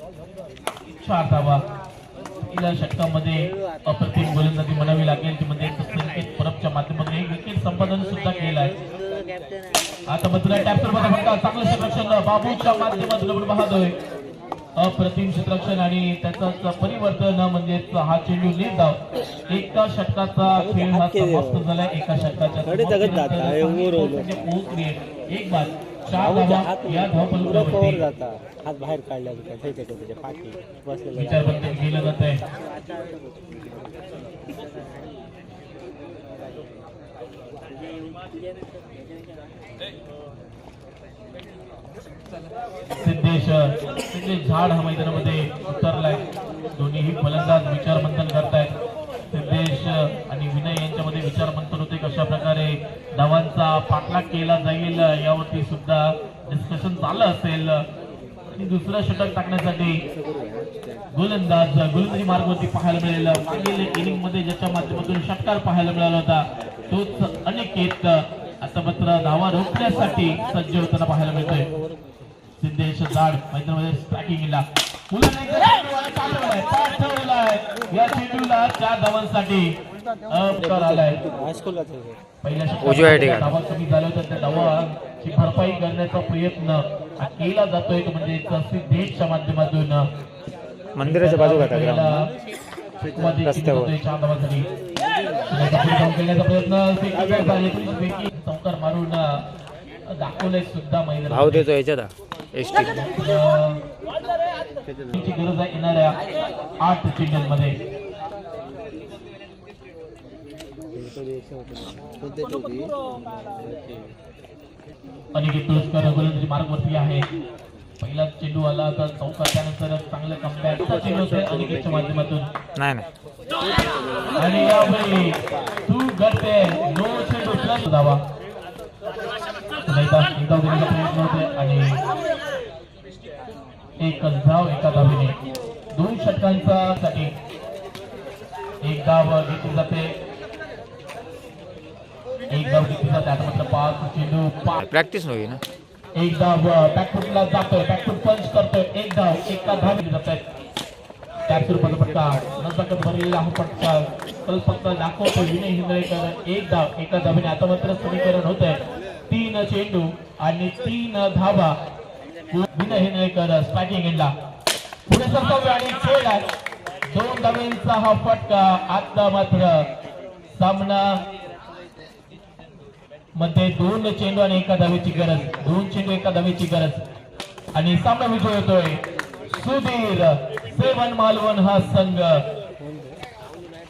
4 धावा पहिल्या षटकामध्ये अप्रतिम गोलंदाजी म्हणावी लागेल ती म्हणजे संकेत परबच्या माध्यमातून एक विकेट संपादन सुद्धा केलं आहे. आता बदला टॅपवर फटका चांगलं क्षेत्ररक्षण बाबूच्या माध्यमातून उडून पाहतोय अप्रतिम क्षेत्ररक्षण आणि त्याचं परिवर्तन म्हणजे हा चेंडू नीट धाव एका षटकाचा खेळ हा समाप्त झाला. एका षटकाच्या एक बाद 4 धावा या धावफलकावरती हात बाहेर काढला त्याच्या पाठी बसलेला विचारबंद केलं जात आहे. सिद्धेश झाड हा मैदानामध्ये उतरलाय. दोन्हीही फलंदाज विचारमंथन करतायत. सिद्धेश आणि विनय यांच्यामध्ये विचारमंथन होते कशा प्रकारे धावांचा पाठलाग केला जाईल यावरती सुद्धा डिस्कशन झालं असेल. आणि दुसरं षटक टाकण्यासाठी गोलंदाजी मार्गावरती पाहायला मिळेल. मागील इनिंग मध्ये ज्याच्या माध्यमातून षटकार पाहायला मिळाला होता तोच अनिकेत आता मात्र धावा रोखण्यासाठी सज्ज होताना पाहायला मिळतोय. सिद्धेश जाड मैदानामध्ये स्ट्रायकिंगला या चेंडूला 4 धावांसाठी अपकार आलाय. पहिल्या धावा कमी झाल्या होत्या त्या धावांची भरपाई करण्याचा प्रयत्न केला जातोय तो म्हणजे सिद्धेशच्या माध्यमातून मंदिराच्या बाजूला चौकार मारून दाखवलंय सुद्धा मैदान भाव देतो याच्यात गरज आहे येणाऱ्या 8 चेंडूंमध्ये. अनिकेत तुळसकर गोलंदाजी मार्गवरती आहे. पहिला चेंडू आला तर चौकार त्यानंतर चांगलं कमबॅक चेंडू होते अनिकेतच्या माध्यमातून नाही आणि यावेळी तू करते नो चेंडू प्लस धावा प्रयत्न होते आणि एकच धाव एका धावेने 2 षटकांचा साठी एक धाव घेतली जाते. एक धाव घेतली जाते. आता मात्र 5 चेंडू प्रॅक्टिस नव्हे ना. एक धाव बॅकफुटला जातोय बॅकफुट पंच करतोय. एक धाव एका धाव घेतली जात आहे. टॅपसूर पदपट्टा नंतर भरलेला हा पट्टा फक्त दाखवतो विनय हिंगळेकर. एक धाव एका धावेने आता मात्र समीकरण होत आहे 3 चेंडू आणि 3 धावा. विनय हिंगळेकर स्ट्रायकिंग एंडला पुढे सरकवतो आणि खेळ आहे 2 धावांचा हा फटका. आता मात्र सामना मध्ये 2 चेंडू आणि एका धावेची गरज. 2 चेंडू एका धावेची गरज आणि सामना विजय होतोय सुधीर 7 मालवण हा संघ